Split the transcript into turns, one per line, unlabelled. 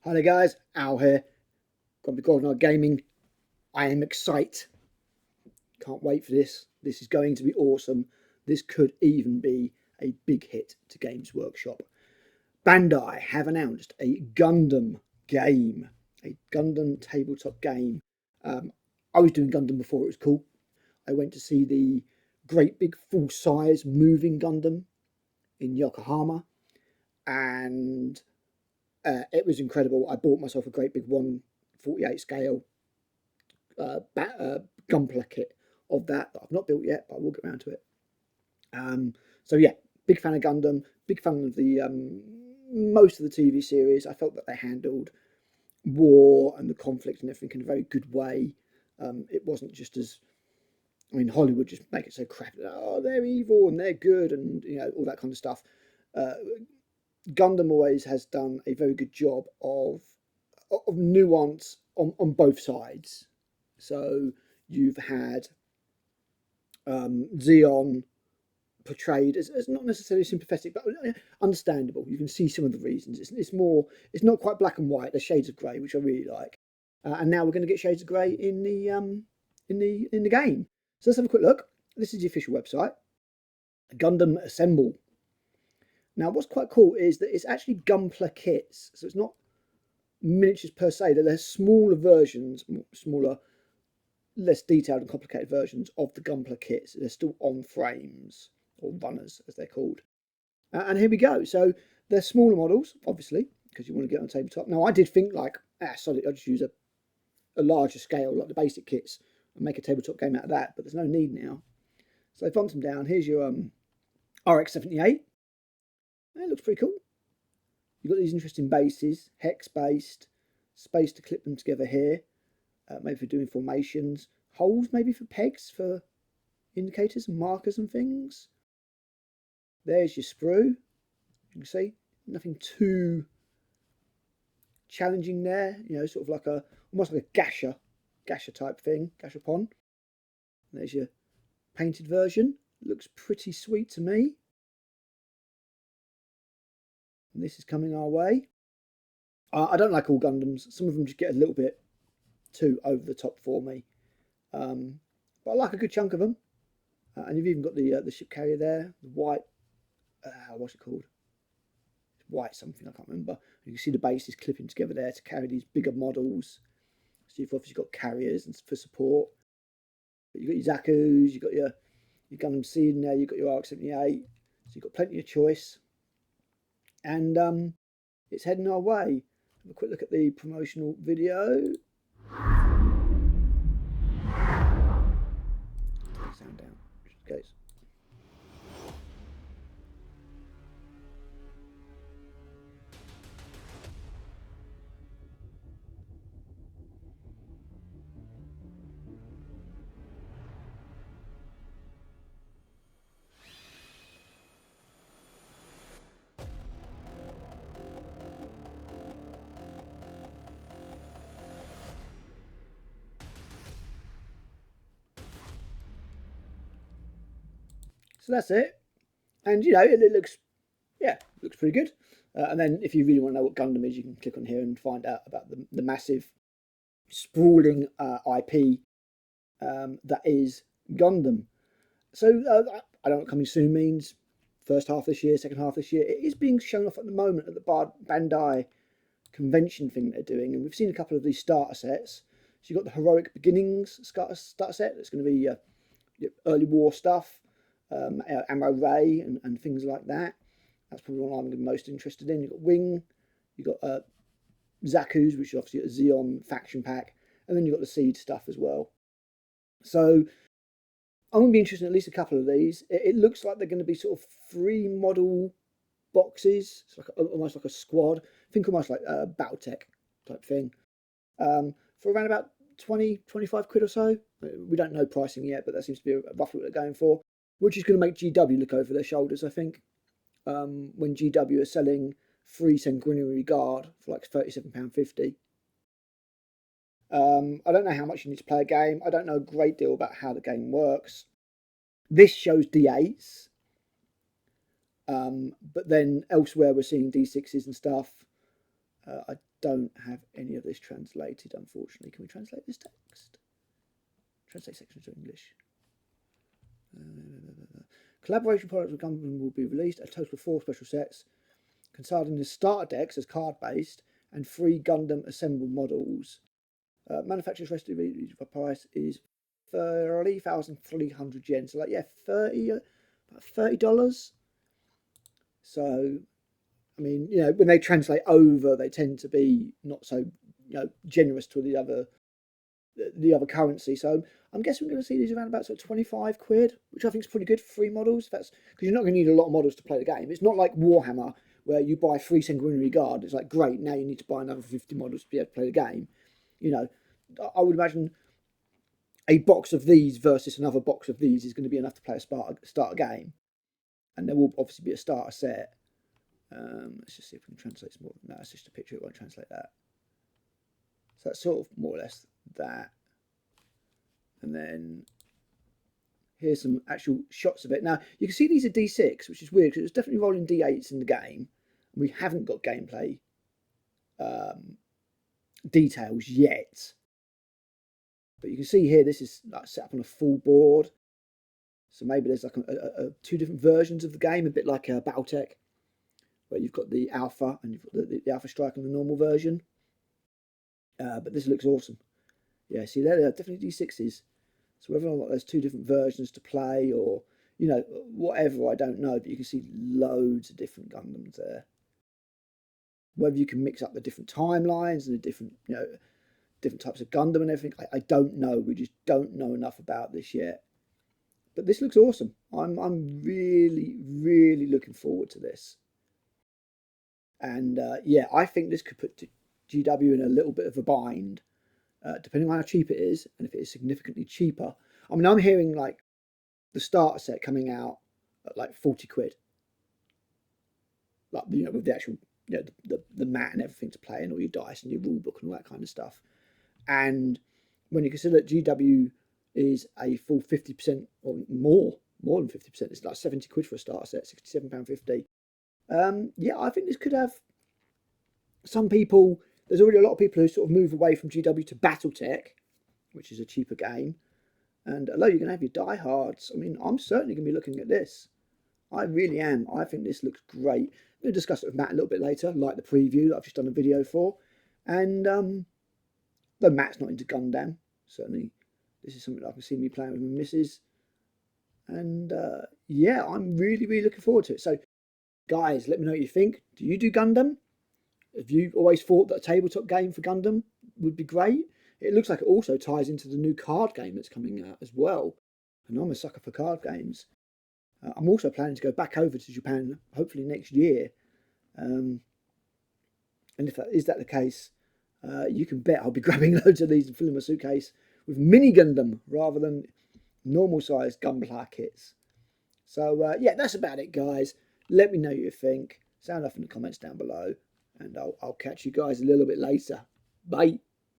Hi there guys, Al here. Got to be Gundam Gaming. I am excited. Can't wait for this. This is going to be awesome. This could even be a big hit to Games Workshop. Bandai have announced a Gundam game, a Gundam tabletop game. I was doing Gundam before it was cool. I went to see the great big full-size moving Gundam in Yokohama, and it was incredible. I bought myself a great big 1/48 scale Gunpla kit of that I've not built yet, but I will get around to it. So yeah, big fan of Gundam, big fan of the most of the TV series. I felt that they handled war and the conflict and everything in a very good way. It wasn't just as, I mean, Hollywood just make it so crap. Oh, they're evil and they're good, and all that kind of stuff. Gundam always has done a very good job of nuance on both sides. So you've had Zeon portrayed as not necessarily sympathetic, but understandable. You can see some of the reasons. It's not quite black and white. There's shades of grey, which I really like. And now we're going to get shades of grey in the game. So let's have a quick look. This is the official website, Gundam Assemble. Now, what's quite cool is that it's actually Gunpla kits, so it's not miniatures per se. They're smaller versions, smaller, less detailed and complicated versions of the Gunpla kits. They're still on frames, or runners as they're called. And here we go. So they're smaller models, obviously, because you want to get on tabletop. Now, I did think like, solid, I'll just use a larger scale, like the basic kits, and make a tabletop game out of that, but there's no need now. So they bumped them down. Here's your RX-78. It looks pretty cool. You've got these interesting bases, hex-based, space to clip them together here, maybe for doing formations, holes maybe for pegs for indicators and markers and things. There's your sprue. You can see nothing too challenging there. Sort of like almost like a gasher type thing, gashapon. There's your painted version. Looks pretty sweet to me. And this is coming our way. I don't like all Gundams. Some of them just get a little bit too over the top for me. But I like a good chunk of them. And you've even got the ship carrier there, the white. What's it called? It's white something, I can't remember. You can see the bases clipping together there to carry these bigger models. So you've obviously got carriers and for support. But you've got your Zaku's, you've got your Gundam Seed in there, you've got your RX-78. So you've got plenty of choice. And it's heading our way. Have a quick look at the promotional video. Take the sound down, just in case. So that's it. And it looks pretty good. And then if you really want to know what Gundam is, you can click on here and find out about the massive sprawling IP that is Gundam. So I don't know what coming soon means. First half this year, second half this year. It is being shown off at the moment at the Bandai convention thing they're doing, and we've seen a couple of these starter sets. So you've got the Heroic Beginnings starter set. That's going to be your early war stuff, ammo ray and things like that. That's probably what I'm going to be most interested in. You've got Wing, you've got Zaku's, which is obviously a Zeon faction pack, and then you've got the Seed stuff as well. So I'm going to be interested in at least a couple of these. It looks like they're going to be sort of 3 model boxes. It's like almost like a squad. Think almost like a Battletech type thing. For around about 20-25 quid or so. We don't know pricing yet, but that seems to be roughly what they're going for, which is going to make GW look over their shoulders, I think. When GW are selling free Sanguinary Guard for like £37.50. I don't know how much you need to play a game. I don't know a great deal about how the game works. This shows D8s, but then elsewhere we're seeing D6s and stuff. I don't have any of this translated, unfortunately. Can we translate this text? Translate section to English. Collaboration products with Gundam will be released, a total of 4 special sets, consisting of starter decks as card-based and 3 Gundam Assemble models. Manufacturer's recipe price is 30,300 yen. So, like, yeah, about $30. So, I mean, you know, when they translate over, they tend to be not so, you know, generous to the other currency. So I'm guessing we're going to see these around about sort of 25 quid, which I think is pretty good for 3 models. That's because you're not going to need a lot of models to play the game. It's not like Warhammer where you buy 3 sanguinary guard. It's like, great, now you need to buy another 50 models to be able to play the game. You know, I would imagine a box of these versus another box of these is going to be enough to play a starter game. And there will obviously be a starter set. Let's just see if we can translate some more. No, it's just a picture. It won't translate that. So that's sort of more or less that. And then here's some actual shots of it. Now, you can see these are D6, which is weird because it's definitely rolling D8s in the game. We haven't got gameplay details yet. But you can see here, this is like set up on a full board. So maybe there's like 2 different versions of the game, a bit like Battletech, where you've got the Alpha and you've got the Alpha Strike and the normal version. But this looks awesome. Yeah, see, there they are, definitely D6s. So whether or not there's 2 different versions to play or, you know, whatever, I don't know. But you can see loads of different Gundams there. Whether you can mix up the different timelines and the different, you know, different types of Gundam and everything, I don't know. We just don't know enough about this yet. But this looks awesome. I'm really, really looking forward to this. And yeah, I think this could put GW in a little bit of a bind, depending on how cheap it is, and if it is significantly cheaper. I mean, I'm hearing like the starter set coming out at like 40 quid, like, you know, with the actual, you know, the mat and everything to play and all your dice and your rule book and all that kind of stuff. And when you consider that GW is a full 50% or more than 50%, it's like 70 quid for a starter set, £67.50. Yeah, I think this could have some people. There's already a lot of people who sort of move away from GW to Battletech, which is a cheaper game. And although you're going to have your diehards, I mean, I'm certainly going to be looking at this. I really am. I think this looks great. I'm going to discuss it with Matt a little bit later, like the preview that I've just done a video for. And though Matt's not into Gundam, certainly this is something that I can see me playing with my missus. And yeah, I'm really, really looking forward to it. So, guys, let me know what you think. Do you do Gundam? Have you always thought that a tabletop game for Gundam would be great? It looks like it also ties into the new card game that's coming out as well. And I'm a sucker for card games. I'm also planning to go back over to Japan, hopefully next year. And if that is the case, you can bet I'll be grabbing loads of these and filling my suitcase with mini Gundam rather than normal sized Gunpla kits. So yeah, that's about it, guys. Let me know what you think. Sound off in the comments down below, and I'll catch you guys a little bit later. Bye.